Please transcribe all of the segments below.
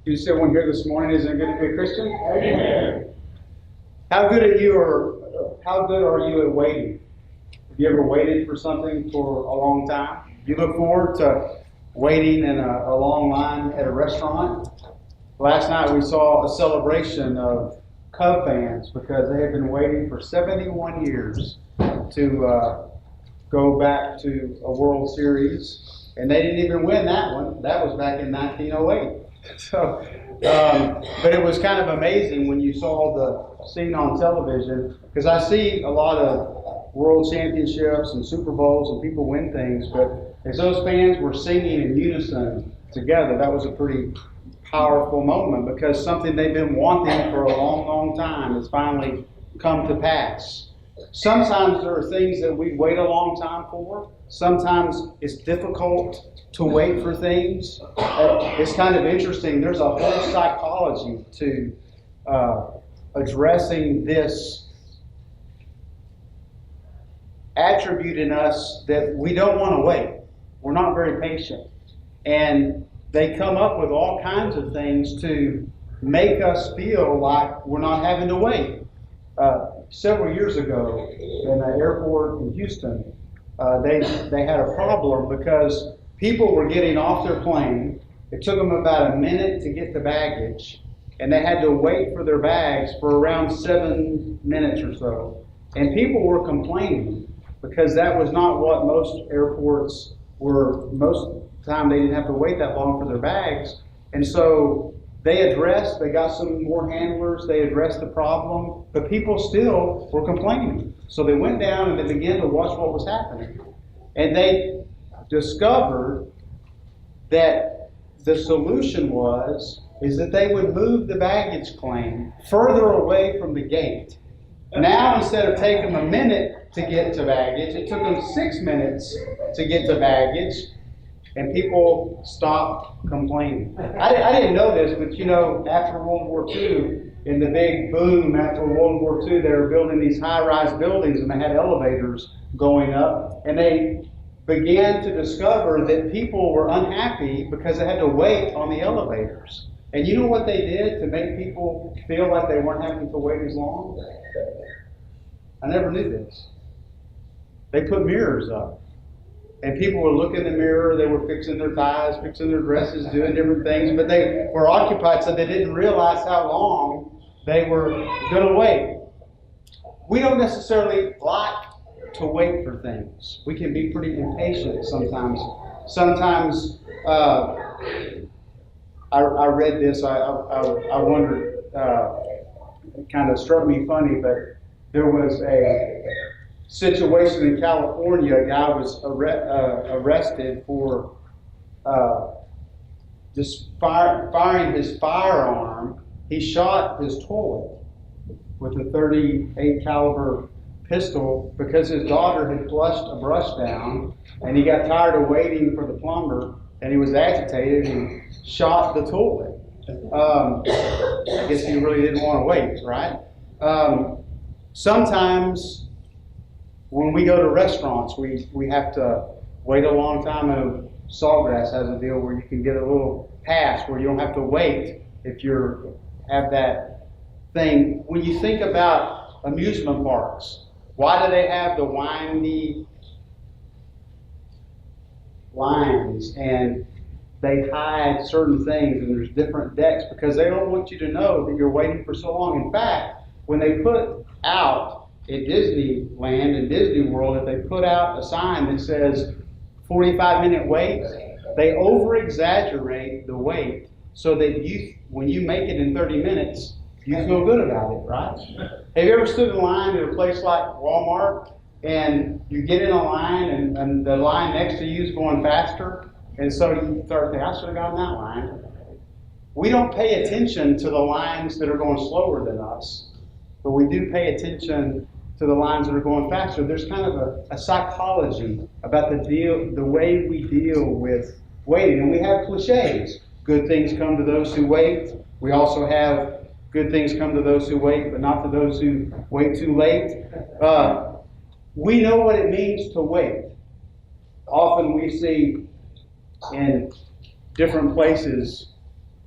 You say one here this morning, isn't it good to be a Christian? Amen. How good are you at waiting? Have you ever waited for something for a long time? You look forward to waiting in a long line at a restaurant? Last night we saw a celebration of Cub fans because they had been waiting for 71 years to go back to a World Series, and they didn't even win that one. That was back in 1908. So, but it was kind of amazing when you saw the scene on television, because I see a lot of world championships and Super Bowls and people win things, but as those fans were singing in unison together, that was a pretty powerful moment, because something they've been wanting for a long, long time has finally come to pass. Sometimes there are things that we wait a long time for. Sometimes it's difficult to wait for things. It's kind of interesting. There's a whole psychology to addressing this attribute in us that we don't want to wait. We're not very patient. And they come up with all kinds of things to make us feel like we're not having to wait. Several years ago in an airport in Houston, they had a problem because people were getting off their plane. It took them about a minute to get the baggage, and they had to wait for their bags for around 7 minutes or so. And people were complaining because that was not what most airports were. Most of the time they didn't have to wait that long for their bags. And so they got some more handlers, they addressed the problem, but people still were complaining. So they went down and they began to watch what was happening. And they discovered that the solution is that they would move the baggage claim further away from the gate. Now, instead of taking them a minute to get to baggage, it took them 6 minutes to get to baggage. And people stopped complaining. I didn't know this, but after World War II, in the big boom after World War II, they were building these high-rise buildings and they had elevators going up. And they began to discover that people were unhappy because they had to wait on the elevators. And you know what they did to make people feel like they weren't having to wait as long? I never knew this. They put mirrors up. And people would look in the mirror, they were fixing their ties, fixing their dresses, doing different things, but they were occupied, so they didn't realize how long they were going to wait. We don't necessarily like to wait for things. We can be pretty impatient sometimes. Sometimes, I read this, I wondered, it kind of struck me funny, but there was a situation in California. A guy was arrested for just firing his firearm. He shot his toilet with a .38 caliber pistol because his daughter had flushed a brush down, and he got tired of waiting for the plumber, and he was agitated and shot the toilet. I guess he really didn't want to wait, right? Sometimes when we go to restaurants, we have to wait a long time. And Saltgrass has a deal where you can get a little pass where you don't have to wait if you have that thing. When you think about amusement parks, why do they have the windy lines and they hide certain things and there's different decks? Because they don't want you to know that you're waiting for so long. In fact, when they put out at Disneyland and Disney World, if they put out a sign that says 45-minute wait, they over-exaggerate the wait so that when you make it in 30 minutes, you feel good about it, right? Have you ever stood in line at a place like Walmart and you get in a line and the line next to you is going faster, and so you start thinking, I should have gotten that line. We don't pay attention to the lines that are going slower than us, but we do pay attention to the lines that are going faster. There's kind of a psychology about the way we deal with waiting. And we have cliches. Good things come to those who wait. We also have good things come to those who wait, but not to those who wait too late. We know what it means to wait. Often we see in different places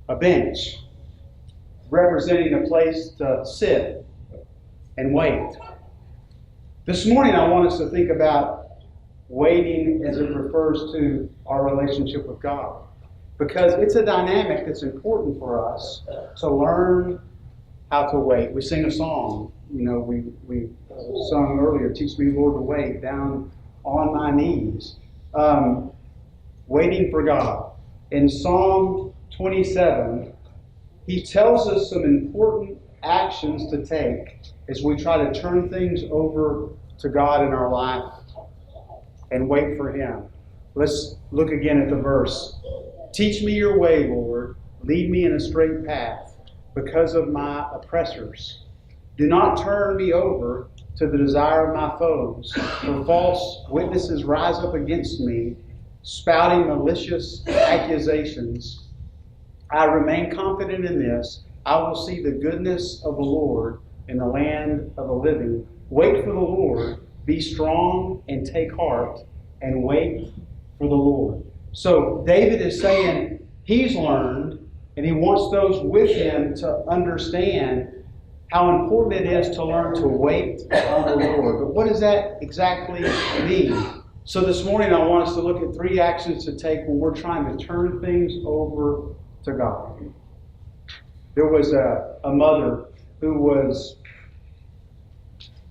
a bench, representing a place to sit and wait. This morning I want us to think about waiting as it refers to our relationship with God, because it's a dynamic that's important for us to learn how to wait. We sing a song, we sung earlier, "Teach me, Lord, to wait down on my knees." Waiting for God. In Psalm 27, he tells us some important actions to take as we try to turn things over to God in our life and wait for Him. Let's look again at the verse. "Teach me your way, Lord. Lead me in a straight path because of my oppressors. Do not turn me over to the desire of my foes, for false witnesses rise up against me, spouting malicious accusations. I remain confident in this. I will see the goodness of the Lord in the land of the living. Wait for the Lord. Be strong and take heart and wait for the Lord." So David is saying he's learned, and he wants those with him to understand how important it is to learn to wait on the Lord. But what does that exactly mean? So this morning I want us to look at 3 actions to take when we're trying to turn things over to God. There was a mother who was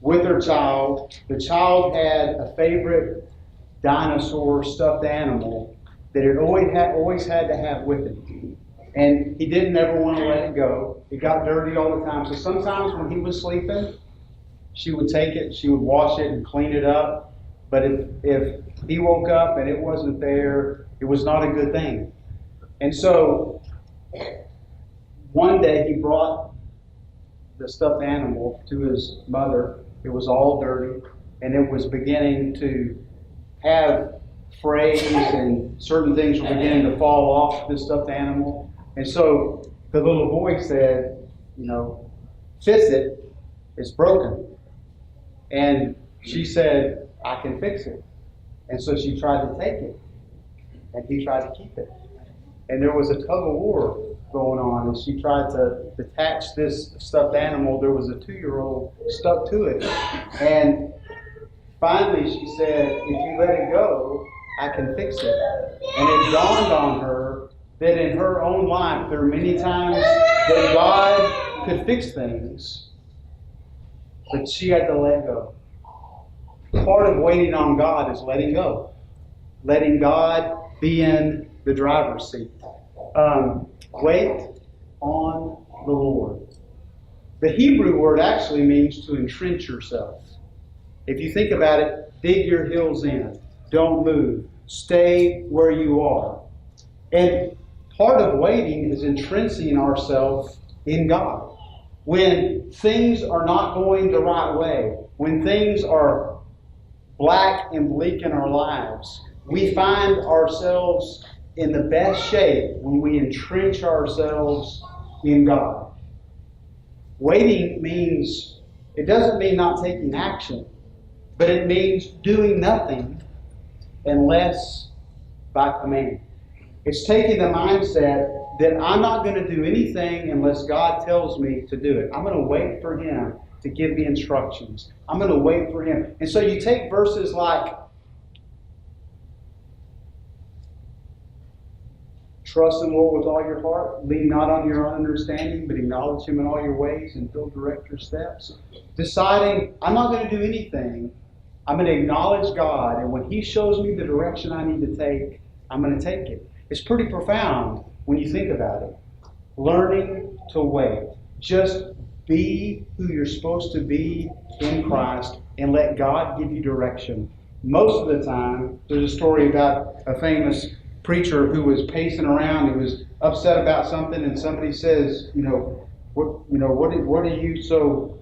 with her child. The child had a favorite dinosaur stuffed animal that it always had to have with him. And he didn't ever want to let it go. It got dirty all the time. So sometimes when he was sleeping, she would take it, she would wash it and clean it up. But if he woke up and it wasn't there, it was not a good thing. And so one day he brought the stuffed animal to his mother. It was all dirty, and it was beginning to have frays, and certain things were beginning to fall off this stuffed animal. And so the little boy said, "Fix it, it's broken." And she said, "I can fix it." And so she tried to take it, and he tried to keep it. And there was a tug of war going on, and she tried to detach this stuffed animal. There was a 2-year-old stuck to it. And finally she said, "If you let it go, I can fix it." And it dawned on her that in her own life there are many times that God could fix things, but she had to let go. Part of waiting on God is letting go. Letting God be in the driver's seat. Wait on the Lord. The Hebrew word actually means to entrench yourself. If you think about it, dig your heels in. Don't move. Stay where you are. And part of waiting is entrenching ourselves in God. When things are not going the right way, when things are black and bleak in our lives, we find ourselves in the best shape when we entrench ourselves in God. Waiting means, it doesn't mean not taking action, but it means doing nothing unless by command. It's taking the mindset that I'm not going to do anything unless God tells me to do it. I'm going to wait for Him to give me instructions. I'm going to wait for Him. And so you take verses like, "Trust in the Lord with all your heart. Lean not on your own understanding, but acknowledge Him in all your ways, and He'll direct your steps." Deciding, I'm not going to do anything. I'm going to acknowledge God, and when He shows me the direction I need to take, I'm going to take it. It's pretty profound when you think about it. Learning to wait. Just be who you're supposed to be in Christ and let God give you direction. Most of the time, there's a story about a famous preacher who was pacing around. He was upset about something, and somebody says, what are you so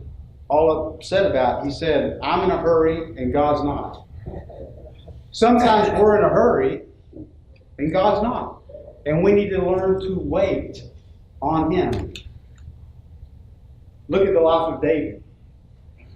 all upset about? He said, "I'm in a hurry and God's not." Sometimes we're in a hurry and God's not. And we need to learn to wait on Him. Look at the life of David.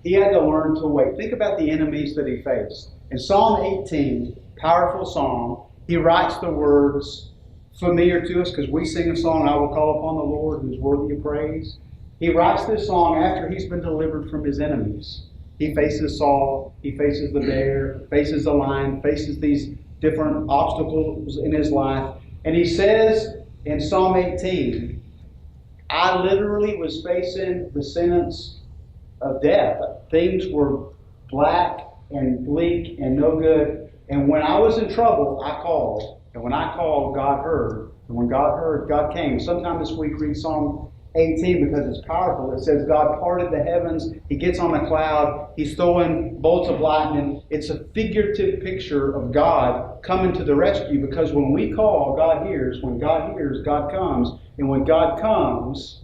He had to learn to wait. Think about the enemies that he faced. In Psalm 18, powerful psalm, he writes the words, familiar to us because we sing a song, I will call upon the Lord who is worthy of praise. He writes this song after he's been delivered from his enemies. He faces Saul, he faces the bear, faces the lion, faces these different obstacles in his life. And he says in Psalm 18, I literally was facing the sentence of death. Things were black and bleak and no good. And when I was in trouble, I called. And when I called, God heard. And when God heard, God came. Sometime this week, read Psalm 18 because it's powerful. It says God parted the heavens. He gets on a cloud. He's throwing bolts of lightning. It's a figurative picture of God coming to the rescue because when we call, God hears. When God hears, God comes. And when God comes,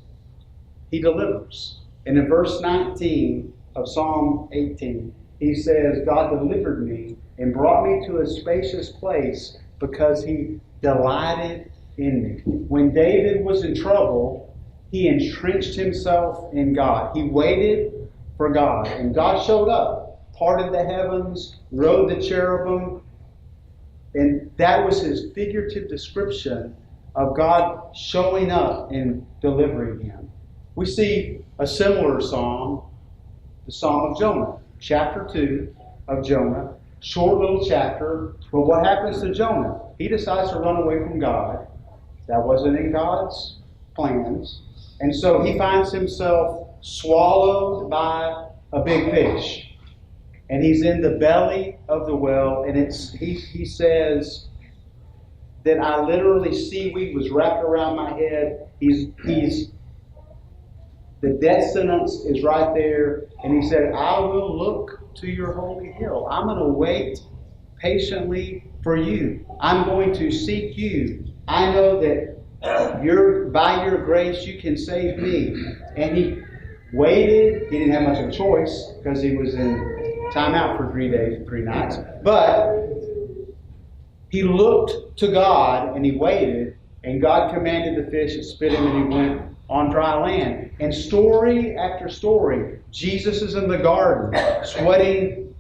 He delivers. And in verse 19 of Psalm 18, he says, God delivered me and brought me to a spacious place because He delighted in me. When David was in trouble, he entrenched himself in God. He waited for God. And God showed up, parted the heavens, rode the cherubim. And that was his figurative description of God showing up and delivering him. We see a similar psalm, the Psalm of Jonah, chapter 2 of Jonah. Short little chapter. But what happens to Jonah? He decides to run away from God. That wasn't in God's plans. And so he finds himself swallowed by a big fish. And he's in the belly of the well. And he says that I literally seaweed was wrapped around my head. The death sentence is right there. And he said, I will look to your holy hill. I'm going to wait patiently for you. I'm going to seek you. I know that by your grace you can save me. And he waited. He didn't have much of a choice because he was in timeout for 3 days and 3 nights. But he looked to God and he waited. And God commanded the fish to spit him and he went on dry land. And story after story, Jesus is in the garden, sweating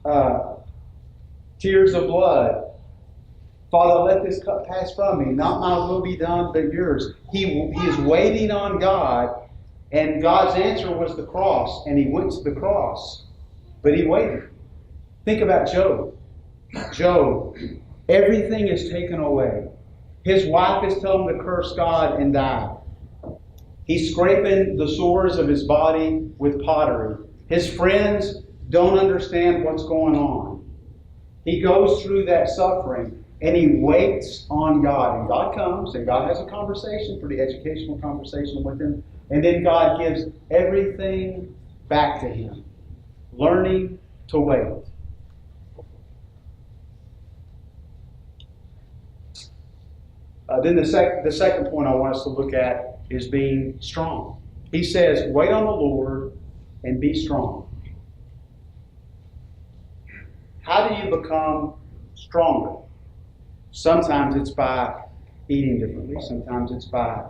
tears of blood. Father, let this cup pass from me. Not my will be done, but yours. He is waiting on God, and God's answer was the cross, and he went to the cross. But he waited. Think about Job. Job, everything is taken away. His wife is telling him to curse God and die. He's scraping the sores of his body with pottery. His friends don't understand what's going on. He goes through that suffering. And he waits on God. And God comes and God has a conversation, pretty educational conversation with him. And then God gives everything back to him. Learning to wait. Then the second point I want us to look at is being strong. He says, wait on the Lord and be strong. How do you become stronger? Sometimes it's by eating differently. Sometimes it's by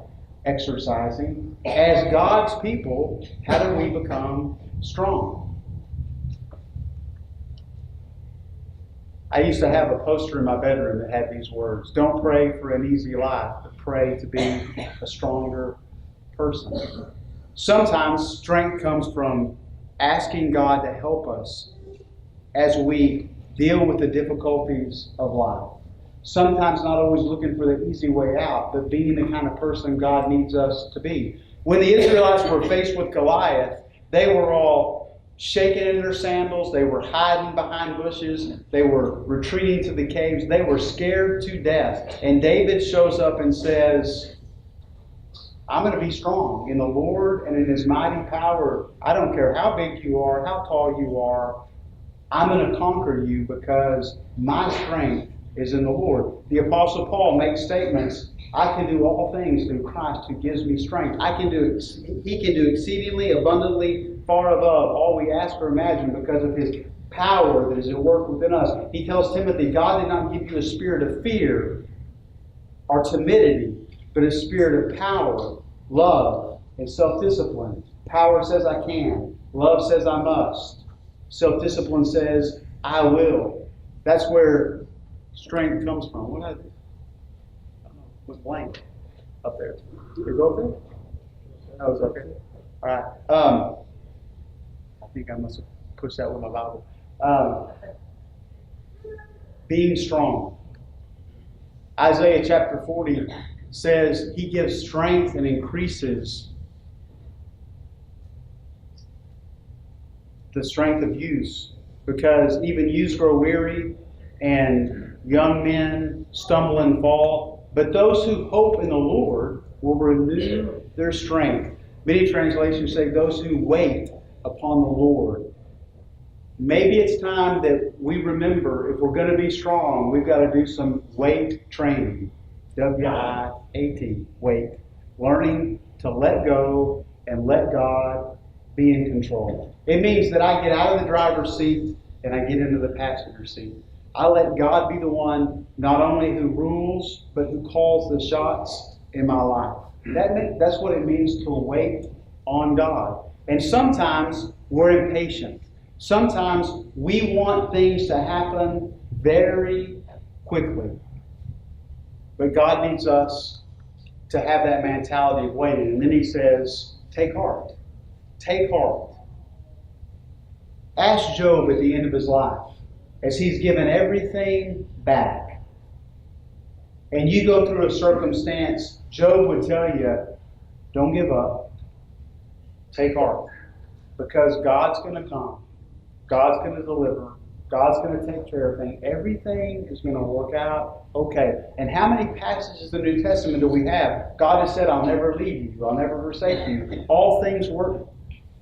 exercising. As God's people, how do we become strong? I used to have a poster in my bedroom that had these words. Don't pray for an easy life, but pray to be a stronger person. Sometimes strength comes from asking God to help us as we deal with the difficulties of life. Sometimes not always looking for the easy way out, but being the kind of person God needs us to be. When the Israelites were faced with Goliath, they were all shaking in their sandals. They were hiding behind bushes. They were retreating to the caves. They were scared to death. And David shows up and says, I'm going to be strong in the Lord and in His mighty power. I don't care how big you are, how tall you are. I'm going to conquer you because my strength is in the Lord. The Apostle Paul makes statements. I can do all things through Christ who gives me strength. He can do exceedingly abundantly far above all we ask or imagine because of His power that is at work within us. He tells Timothy, God did not give you a spirit of fear or timidity, but a spirit of power, love, and self-discipline. Power says I can. Love says I must. Self-discipline says I will. That's where strength comes from. What I do? was blank up there. Is it up there? Oh, it's okay. All right. I think I must have pushed that with my Bible. Being strong. Isaiah chapter 40 says he gives strength and increases the strength of youths, because even youths grow weary and young men stumble and fall. But those who hope in the Lord will renew their strength. Many translations say those who wait upon the Lord. Maybe it's time that we remember, if we're going to be strong, we've got to do some weight training. W-I-A-T, weight. Learning to let go and let God be in control. It means that I get out of the driver's seat and I get into the passenger seat. I let God be the one not only who rules, but who calls the shots in my life. That's what it means to wait on God. And sometimes we're impatient. Sometimes we want things to happen very quickly. But God needs us to have that mentality of waiting. And then he says, take heart. Take heart. Ask Job at the end of his life, as he's given everything back. And you go through a circumstance, Job would tell you, don't give up. Take heart. Because God's going to come. God's going to deliver. God's going to take care of things. Everything is going to work out okay. And how many passages in the New Testament do we have? God has said, I'll never leave you. I'll never forsake you. All things work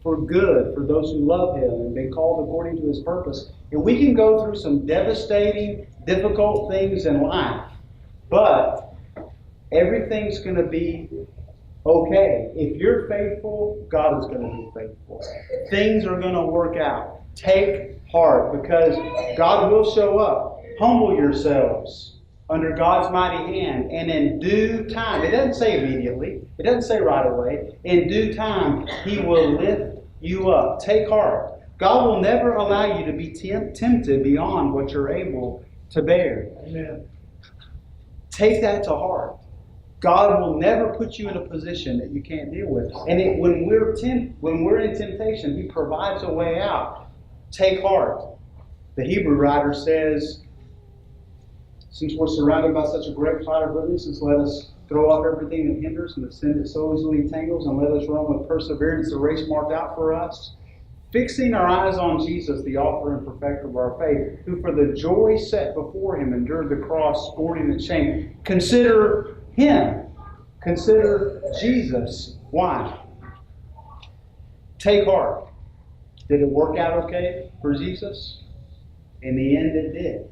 for good for those who love Him and been called according to His purpose. And we can go through some devastating, difficult things in life. But everything's going to be okay. If you're faithful, God is going to be faithful. Things are going to work out. Take heart, because God will show up. Humble yourselves under God's mighty hand, and in due time, it doesn't say immediately, it doesn't say right away, in due time, He will lift you up. Take heart. God will never allow you to be tempted beyond what you're able to bear. Amen. Take that to heart. God will never put you in a position that you can't deal with. And when we're in temptation, He provides a way out. Take heart. The Hebrew writer says, since we're surrounded by such a great cloud of witnesses, let us throw off everything that hinders and the sin that so easily entangles, and let us run with perseverance the race marked out for us. Fixing our eyes on Jesus, the author and perfecter of our faith, who for the joy set before Him endured the cross, scorning its shame. Consider Him. Consider Jesus. Why? Take heart. Did it work out okay for Jesus? In the end, it did.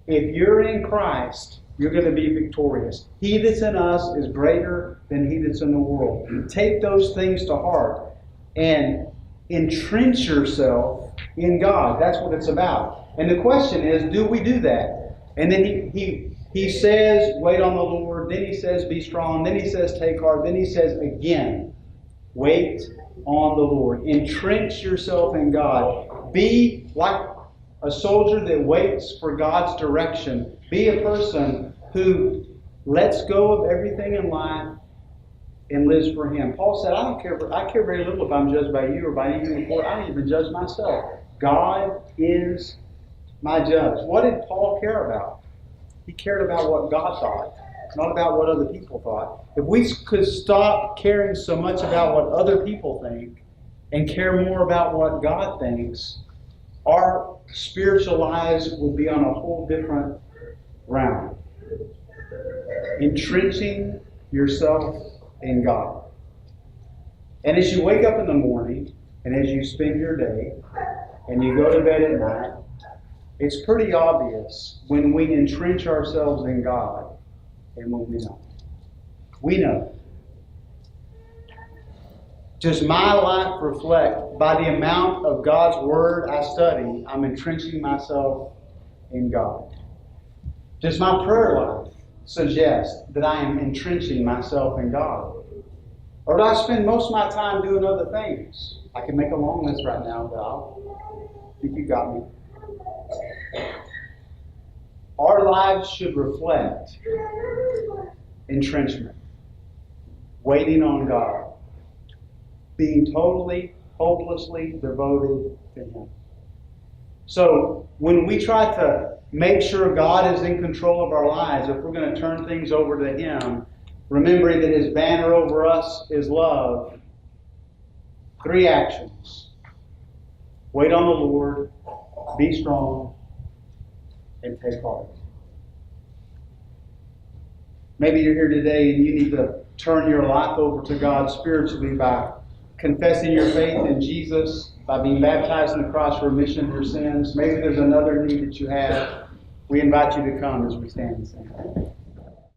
If you're in Christ, you're going to be victorious. He that's in us is greater than he that's in the world. Take those things to heart and entrench yourself in God. That's what it's about. And the question is, do we do that? And then he says, wait on the Lord. Then he says, be strong. Then he says, take heart. Then he says again, wait on the Lord. Entrench yourself in God. Be like a soldier that waits for God's direction. Be a person who lets go of everything in life and lives for Him. Paul said, I care very little if I'm judged by you or by any human court. I don't even judge myself. God is my judge. What did Paul care about? He cared about what God thought, not about what other people thought. If we could stop caring so much about what other people think and care more about what God thinks, our spiritual lives would be on a whole different ground. Entrenching yourself in God. And as you wake up in the morning, and as you spend your day, and you go to bed at night, it's pretty obvious when we entrench ourselves in God and when we don't. We know. Does my life reflect, by the amount of God's Word I study, I'm entrenching myself in God? Does my prayer life suggest that I am entrenching myself in God? Or do I spend most of my time doing other things? I can make a long list right now, but I think you got me. Our lives should reflect entrenchment, waiting on God, being totally, hopelessly devoted to Him. So when we try to make sure God is in control of our lives, if we're going to turn things over to Him, remembering that His banner over us is love, 3 actions. Wait on the Lord, be strong, and take heart. Maybe you're here today and you need to turn your life over to God spiritually by confessing your faith in Jesus, by being baptized in the cross for remission of your sins. Maybe there's another need that you have. We invite you to come as we stand and sing.